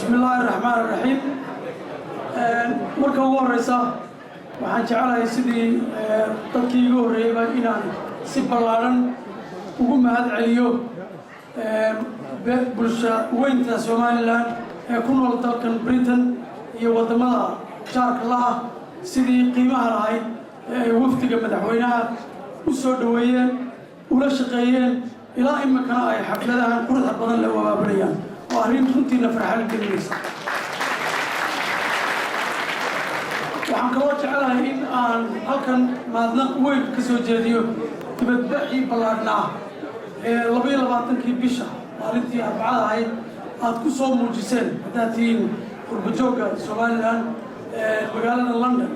بسم الله الرحمن الرحيم. مركب ورئيسة waxaan jecelahay sidii dadkii ugu horeeyay inaan si ballaaran ugu mahad celiyo bulshada weynta Soomaaliland ee ku nool dalkan Britain iyo wadamada jaarka la ah sidii qiimaha lahayd ee wafdiga madaxweynaha u soo dhaweeyeen ula shaqeeyeen ilaa imikana ay xafladahan quruxda badan la wabaabayaan oo arrin runtii farxad gelinaysa. waxaan kaloo jecelahay in aan halkan maadnaq weyn ka soo jeediyo dibadbaxii ballaadhnaa ee 22kii bisha maalintii Arbacada ahayd aad ku soo muujiseen haddaad tihiin qurbajooga Somaliland magaalada London.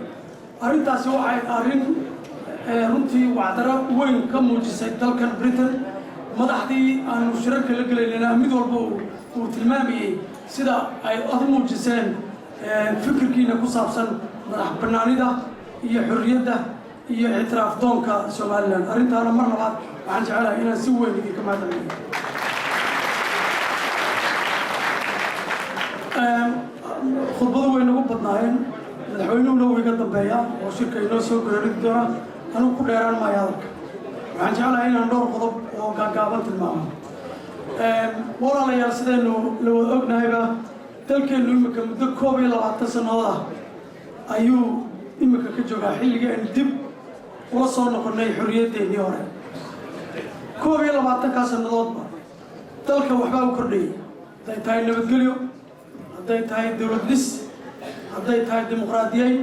arrintaasi waxay arrin runtii wacdaro weyn ka muujisay dalkan Britain. madaxdii aanu shirarka la gelaynaa mid walba uu tilmaamayay sida ay u muujiseen fikirkiina ku saabsan madax bannaanida iyo xorriyadda iyo ictiraaf doonka Somaliland. arrintaana mar labaad waxaan jecelahay inaan si weyn idinka mahadceliyo. khudbadu way nagu badnaayeen madaxweynuhuna wuu iga dambeeyaa oo shirka inoo soo garaaridi doona anigu ku dheeraan maayo hadalka. waxaan jecelahay inaan dhowr qodob oo gaagaaban tilmaamo. walaalayaal sidaynu la wada ognahayba dalkeennu imika muddo 21 sannadood ah ayuu imika ka joogaa xilligii aynu dib ula soo noqonnay xorriyadeennii hore. 21 sannadoodba dalka waxbaa u kordhayay, hadday tahay nabadgelyo, hadday tahay dowlad dhis, hadday tahay dimuqraadiyad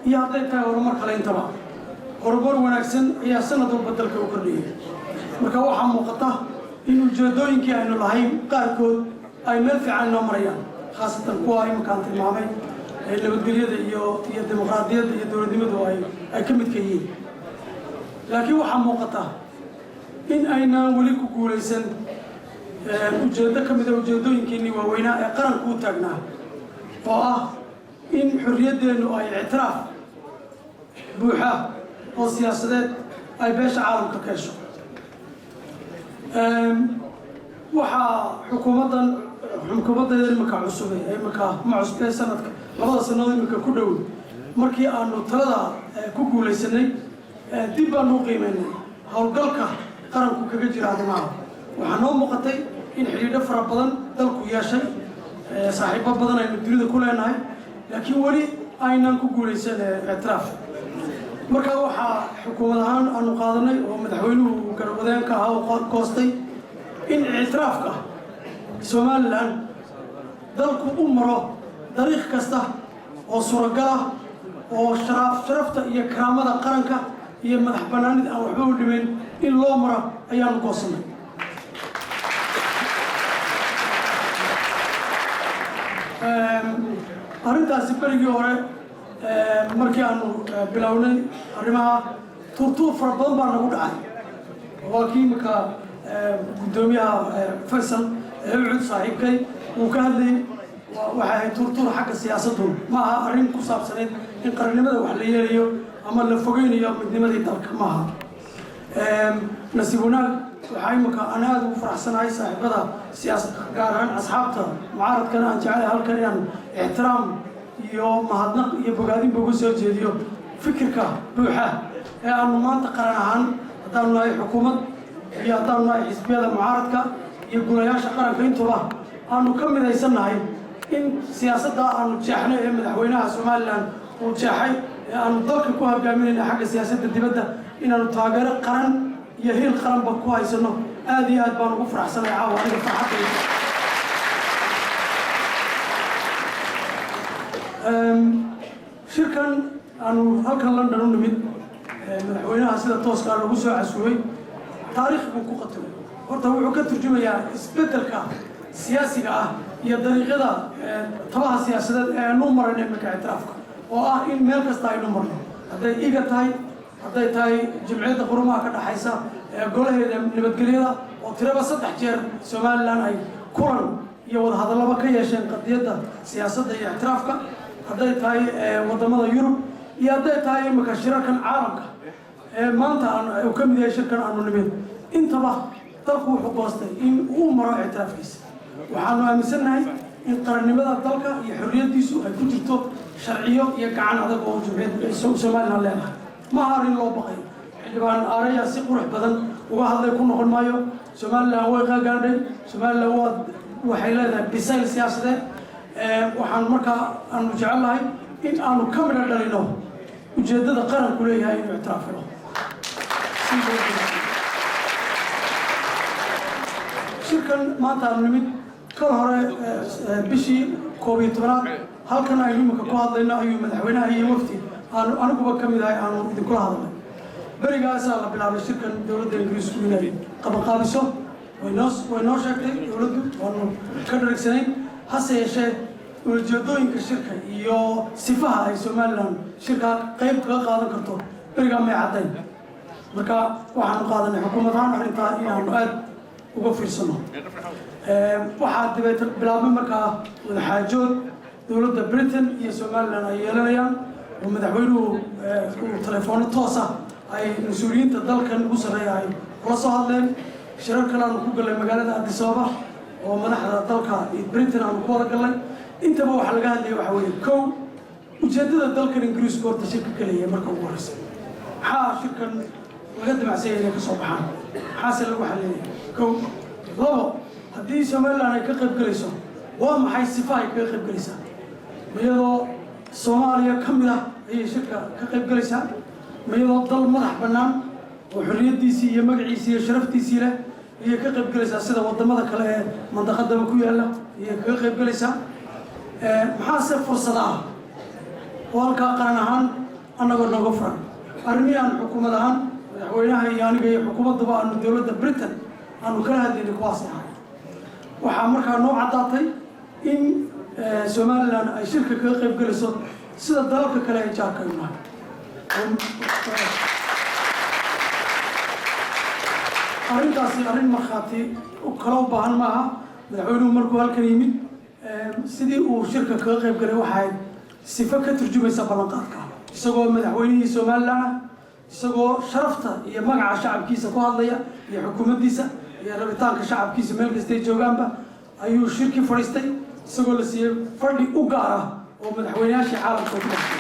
iyo hadday tahay horumar kale intaba. horumar wanaagsan ayaa sanad walba dalka u kordhayay. marka waxaa muuqata in ujeedooyinkii aynu lahayn qaarkood ay meel fiican noo marayaan, khaasatan kuwa iminkaan tilmaamay ee nabadgelyada iyo dimuqraadiyadda iyo dowladnimadu ay ka midka yihiin. laakiin waxaa muuqata in aynaan weli ku guulaysan ujeeddo ka mid ah ujeedooyinkiinnii waaweynaa ee qaranku u taagnaa oo ah in xorriyaddeennu ay ictiraaf buuxa oo siyaasadeed ay beesha caalamka ka hesho. waxaa xukuumadda imika cusub imika ma cusbee sanadka 2 sannadood imika ku dhow markii aanu talada ku guulaysanay dib baanu u qiimeynay howlgalka qaranku kaga jira arrimaha. waxaa noo muuqatay in xidhiidho fara badan dalku yeeshay, saaxiibo badan aynu dunida ku leenahay, laakiin weli aynaan ku guulaysan ictiraaf. markaa waxaa xukuumad ahaan aanu qaadanay oo madaxweynuhu garwadeenka ahaa oo goostay in ictiraafka Somaliland dalku u maro dariiq kasta oo suuragal ah oo sharafta iyo karaamada qaranka iyo madax bannaanida aan waxba u dhimayn in loo maro ayaanu goosanay. arrintaasi berigii hore markii aanu bilownay arrimaha tuurtuur fara badan baa nagu dhacay. waa kii imika guddoomiyaha Faysal ee ucud saaxiibkay uu ka hadlayay waxay ahayd tuurtuur xagga siyaasaddu ma aha arrin ku saabsaneyd in qarannimada wax la yeelayo ama la fogeynayo midnimadii dalka ma aha. nasiib wanaag waxaa imika aan aad ugu faraxsanahay saaxiibada siyaasadda gaar ahaan asxaabta mucaaradkana aan jecelahay halkan inaan ixtiraam iyo mahadnaq iyo bogaadinba uga soo jeediyo fikirka buuxa ee aanu maanta qaran ahaan haddaanu nahay xukuumad iyo haddaanu nahay xisbiyada mucaaradka iyo golayaasha qaranka intuba aanu ka midaysannahay in siyaasadda aanu jeexnay ee madaxweynaha Somaliland uu jeexay ee aanu dalka ku hogaaminayna xagga siyaasadda dibadda inaanu taageero qaran iyo hiil qaranba ku haysano. aad iyo aad baan ugu faraxsanahay caawa aniga farxadayda. shirkan aanu halkan London u nimid madaxweynaha sida tooska ah lagu soo casuubay taariikh buu ku qatimay. horta wuxuu ka turjumayaa isbeddelka siyaasiga ah iyo dariiqada tabaha siyaasadeed ee aanu marayno imika ictiraafka oo ah in meel kasta aynu marno, hadday iga tahay, hadday tahay jimciyadda qurumaha ka dhaxaysa golaheeda nabadgelyada oo tiraba 3 jeer Somaliland ay kulan iyo wada hadallaba ka yeesheen qadiyadda siyaasadda iyo ictiraafka, hadday tahay wadamada Yurub iyo hadday tahay imika shirarkan caalamka maanta uu ka mid yahay shirkan aanu nimid. intaba dalku wuxuu goostay in uu maro ictiraafkiisa. waxaanu aaminsanahay in qarannimada dalka iyo xorriyadiisu ay ku jirto sharciyo iyo gacan adag oo jumhuriyadda Soomaaliland leedahay ma arin loo baqay xildhibaan aaraya si qurux badan uga hadlay ku noqon maayo Soomaaliland way qaagaadhay Soomaaliland waxay leedahay bisayl siyaasadeed waxaan markaa aanu jecelahay in aanu ka midho dhalino ujeedada qaranku leeyahay inuu ictiraafino shirkan maanta aanu nimid kal hore bishii 11 halkan aynu imika ku hadlayno ayuu madaxweynaha iyo wafdi aniguba ka mid ahay aanu idinkula hadalnay berigaasaa la bilaabay shirkan dowladda ingiriisku inay qabanqaabiso way noo sheegtay dowladdu waanu ka dharagsanayn hase yeeshee ujeedooyinka shirka iyo sifaha ay Soomaaliland shirka qayb kaga qaadan karto berigaa may caddayn marka waxaanu qaadanay xukuumadaan arrintaa inaanu aad uga fiirsano waxaa dibadda bilaabmay markaa wadaxaajood dowladda Britain iyo Soomaaliland ay yeelanayaan oo madaxweynuhu uu telefoon toos ah ay mas'uuliyiinta dalkan ugu sareeyay ay kula soo hadleen shirar kale aan ku galay magaalada Addis Ababa oo madaxda dalka Britain aan ku wada galay intaba waxa laga hadlayay waxa weeye kow ujeedada dalkan Ingiriisku horta shirka kaliya marka ugu horeysay maxaa shirkan laga damacsan yahay ka soo baxaan maxaase lagu xaliyay kow labo haddii Soomaaliland ay ka qayb galayso waa maxay sifaha ay kaga qayb galaysaa iyadoo Soomaaliya ka mid ah ayay shirka ka qayb galaysaa iyadoo dal madax bannaan oo xorriyadiisii iyo magaciisii iyo sharaftiisii leh ayay ka qayb galaysaa sida wadamada kale ee mandaqadaba ku yaala ayay kaga qayb galaysaa maxaase fursad ah oo halkaa qaran ahaan annagoo nooga furan arrimihi aan xukuumad ahaan madaxweynaha iyo aniga iyo xukuumadduba aanu dowladda Britain aanu kala hadlaynay kuwaas ahay waxaa markaa noo caddaatay in Soomaaliland ay shirka kaga qayb galayso sida dalalka kale ee jaarka u nahay arrintaasi arrin markhaati kala u baahan maaha madaxweynuhu markuu halkan yimid sidii uu shirka kaga qayb galay waxay sifo ka turjumaysa ballanqaadka isagoo madaxweynihii Soomaaliland isagoo sharafta iyo magaca shacabkiisa ku hadlaya iyo xukuumaddiisa iyo rabitaanka shacabkiisa meel kasta ay joogaanba ayuu shirki fadhiistay isagoo la siiyay fadhi u gaar ah oo madaxweynayaasha caalamka ku dhashay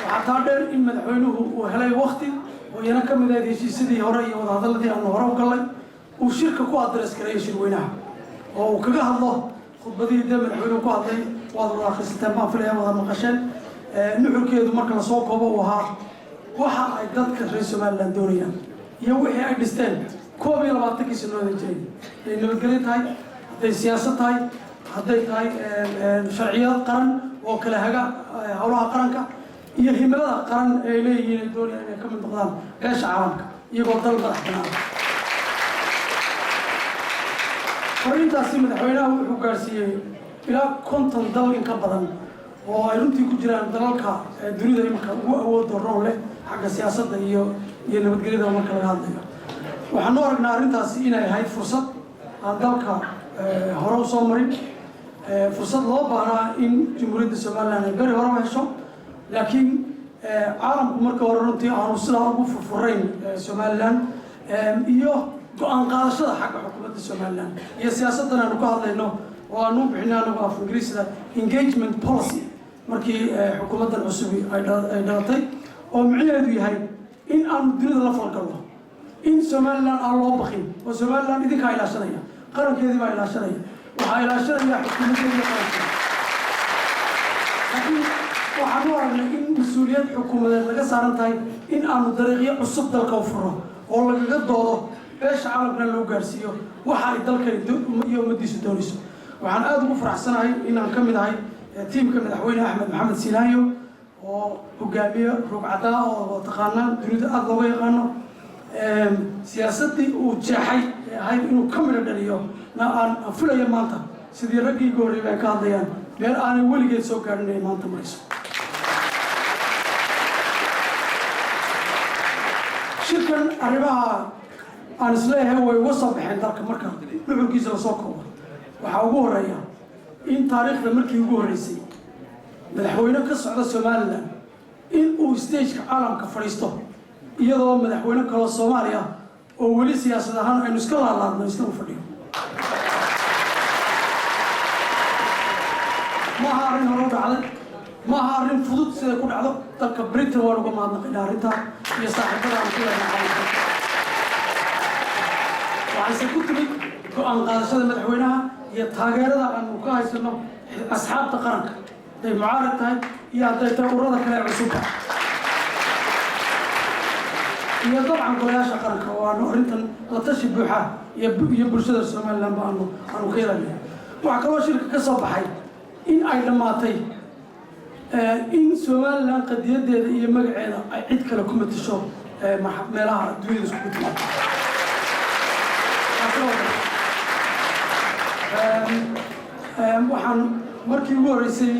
waxaa taa dheer in madaxweynuhu uu helay waqti oo iyana ka mid ah heshiisyadii hore iyo wadahadalladii aanu hore u gallay uu shirka ku adres gareeyay shirweynaha oo uu kaga hadlo khudbadihii dee madaxweynuhu ku hadlay waad wada akhrisateen baan filaya wada maqasheen nuxurkeedu marka lasoo koobo uu ahaa waxa ay dadka reer Soomaaliland doonayaan iyo wixii ay dhisteen 22 sannadood jiray ay nabadgelyo tahay hadday siyaasad tahay hadday tahay sharciyad qaran oo kala haga howlaha qaranka iyo himilada qaran ay leeyihiin ay doonayaan inay ka mid noqdaan beesha caalamka iyagoo dal madax bannaan arrintaasi madaxweynaha wuxuu gaarsiiyey ilaa 50 dal in ka badan oo ay runtii ku jiraan dalalka dunida imika ugu awoodda roon leh xagga siyaasadda iyo nabadgelyada marka laga hadlayo waxaan u aragnaa arrintaasi inay ahayd fursad aan dalka hore u soo marin fursad loo baahnaa in jamhuuriyadda Soomaaliland ay beri hore u hesho laakiin caalamku marka hore runtii aanu sidaa ugu furfurayn Soomaaliland iyo go'aan qaadashada xagga xukuumadda Soomaaliland iyo siyaasaddan aanu ka hadlayno oo aanu bixinay anagu af Ingiriisida engagement policy markii xukuumaddan cusub ay dhalatay oo micnaheedu yahay in aanu dunida la falgalno in Soomaaliland aan loo baqin oo Soomaaliland idinka ilaashanaya qarankeedii baa ilaashanaya waxaa ilaashanaya xukuumaddeeda qarankeeda laakiin waxaan u aragnay in mas-uuliyad xukuumadeed laga saaran tahay in aanu dariiqyo cusub dalka u furno oo lagaga doodo beesha caalamkana loo gaarsiiyo waxa ay dalkani iyo ummaddiisu doonayso waxaan aad ugu faraxsanahay inaan ka mid ahay tiimka madaxweyne Axmed Maxamed Silaanyo oo hogaamiye rugcadaa oo taqaanaan dunida aad looga yaqaano siyaasaddii uu jeexay ee ahayd inuu ka midho dhaliyo na aan filayo maanta sidii raggii ugu horreeyay ay ka hadlayaan meel aanay weligeed soo gaadhin ay maanta marayso shirkan arrimaha aan isleeyahay way uga soo baxeen dalka marka nuxurkiisa lasoo koobo waxaa ugu horeeya in taariikhda markii ugu horreysay madaxweyne ka socda Soomaaliland in uu stageka caalamka fadhiisto iyadoo madaxweyne kale Soomaaliya ولي سياسة هان أن نسكال الله نسلم فديه ما هارين هرود على ما هارين فضوط سيكون على تلك بريت ورقة ما نقينا ريتها يستحق لها كل وعايز كتبي عن قادة مدحوينها يتهاجرها أن مكاهي إنه أصحاب تقرنك ده معارض هاي يا ده تورط كلام عصوبة هي طبعا كلها شقرنك وأنه أنت لا تشبهها يبرشة السماء لما أنه خير لي وعكوا شركة كسب حي إن أي لما تي إن سماء لان قد يد يمجعنا عيد كلكم التشوف ملها دويل سكوت waxaan markii ugu horeysay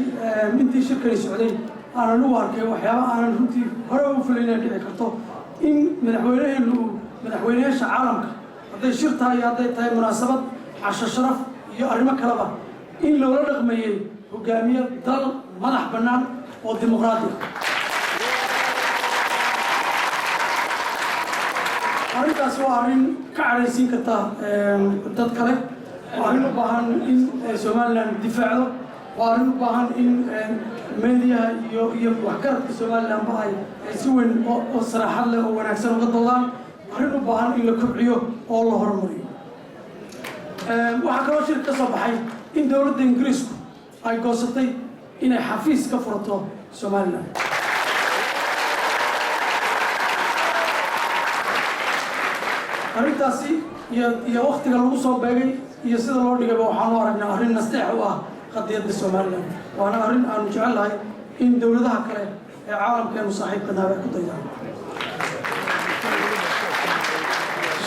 intii shirkani socday aanan u arkay waxyaabo aanan runtii hore u filayn dhici karto in madaxweynayaasha caalamka hadday shir tahay iyo hadday tahay munaasabad casho sharaf iyo arrimo kaleba in loola dhaqmayay hogaamiye dal madax bannaan oo dimuqraadi arrintaas waa arrin ka cadhaysiin karta dad kale وأنا بحن إن سومالان دفاعه وأنا بحن إن ميديا وحكرت سومالان باي سوين أسرع له ونكسر قطلان أنا بحن إن لكبريو الله هرمري وحكوا شركة صباحي إن دولة إنجليز أي قصتي إن حفيز كفرته سومالان أريتاسي يا وقت قالوا صوب باقي يصير الله اللي جابوا حنوار إن أهرين نستحوا قضية السومالية وأنا أهرين أن نجعل هاي إن دولتها كله عالم كانوا صاحب قناة كتير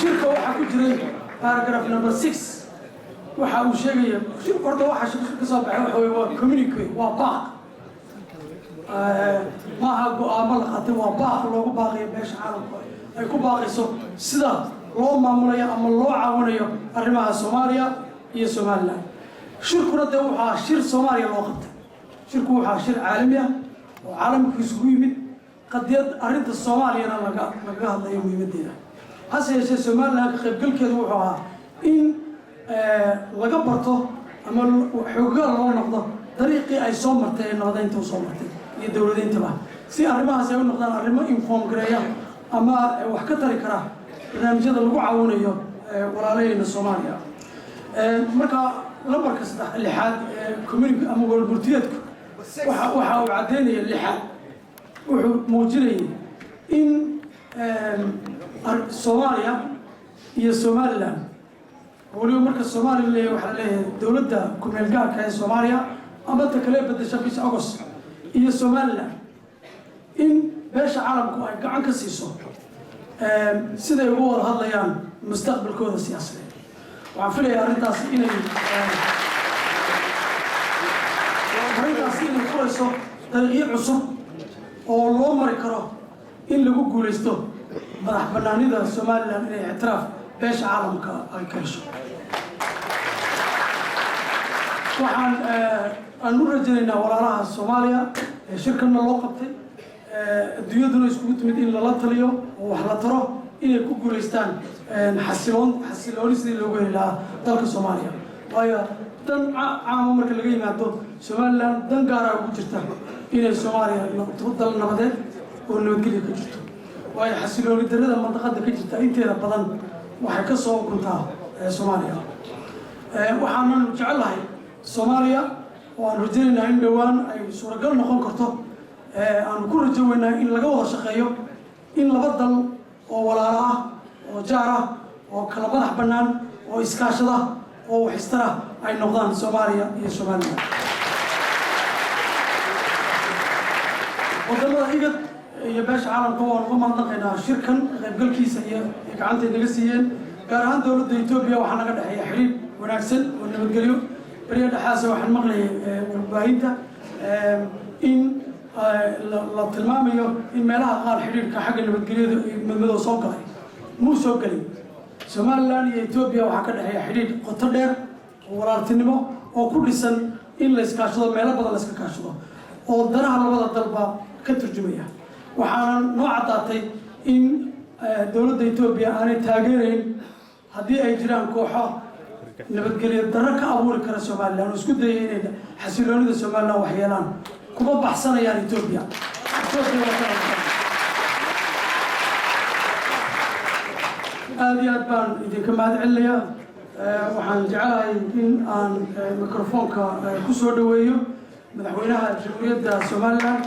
شركة واحد كجري باراجراف نمبر 6 واحد شيء شركة برضه واحد شركة صابع هو كوميونيكي وباق ما هو عمل خاطر وباق لو باقي باش عالم يكون باقي سو سدا لو معمولية أما لو عاونية أرمها سوماليا هي سوماليا شركنا ده وحى شر سوماليا الوقت شركه وحى شر عالمية وعالم كيسوي من قد يد أرد الصوماليا أنا لقى هذا يوم يمدينا هسه شيء سوماليا خيب كل كده وحى إن لقى برضه أما حقوق الله نقضى طريقي أي صومرتين هذا أنتوا صومرتين يدورين تبع سي أرمها سوي نقضى أرمها إنفورم كريا أما وحكتر كراه barnaamijyada lagu caawinayo walaalahayna Soomaaliya marka lambarka 6 community ama gobolburtiyeedku waxa uu cadeynaya lixaad wuxuu muujinayay in Soomaaliya iyo Somaliland waliba marka Soomaaliya waxa leeyahay dawladda ku meel gaarka ah ee Soomaaliya ama ta kale bedesha bis August iyo Somaliland in beesha caalamku ay gacan ka siiso siday ugu wada hadlayaan mustaqbalkooda siyaasadeed waxaan filayaa arrintaas inay furayso dariiqyo cusub oo loo mari karo in lagu guulaysto madax bannaanida Somaliland inay ictiraaf beesha caalamka ay ka hesho waxaan aan u rajaynaynaa walaalaha Soomaaliya shirkanna loo qabtay adduunyaduna iskugu timid in lala taliyo oo wax la taro inay ku guuleystaan xasilooni sidii loogu heli lahaa dalka Soomaaliya waayo dan caamo marka laga yimaado Somaliland dan gaar ah ugu jirta inay Soomaaliya noqoto dal nabadeed oo nabadgelyo ka jirto waayo xasilooni darrada mandaqada ka jirta inteeda badan waxay ka soo guntaa Soomaaliya waxaan jecelahay Soomaaliya oo aan rajaynaynaa in dhawaan ay suuragal noqon karto aan ku rajaynaynaa in laga wada shaqeeyo in laba dal oo walaalo ah oo jaar ah oo kala madax bannaan oo iskaashada oo wax istara ay noqdaan Soomaaliya iyo Somaliland wadamada igad iyo beesha caalamka waan uga mahadnaqaynaa shirkan qaybgalkiisa iyo gacanta naga siiyeen gaar ahaan dowladda Itoobiya waxaa naga dhaxeeya xiriir wanaagsan oo nabadgelyo bariya dhaxaasa waxaan maqlayay warbaahinta in la tilmaamayo in meelaha qaar xiriirka xagga nabadgelyada madmadow soo galay muu soo galin Somaliland iyo Itoobiya waxaa ka dhaxeeya xiriir qoto dheer oo walaaltinimo oo ku dhisan in la iskaashado meelo badan la iska kaashado oo danaha labada dalba ka turjumaya waxaana noo caddaatay in dowladda Itoobiya aanay taageerayn haddii ay jiraan kooxo nabadgelyo darro ka abuuri kara Soomaaliland oo isku dayay inay xasiloonida Soomaaliland wax yeelaan kuma baxsanayaan Itoobiya aad iyo aad baan idinka mahadcelinayaa waxaan jecelahay in aan mikrofoonka ku soo dhaweeyo madaxweynaha jamhuuriyadda Soomaaliland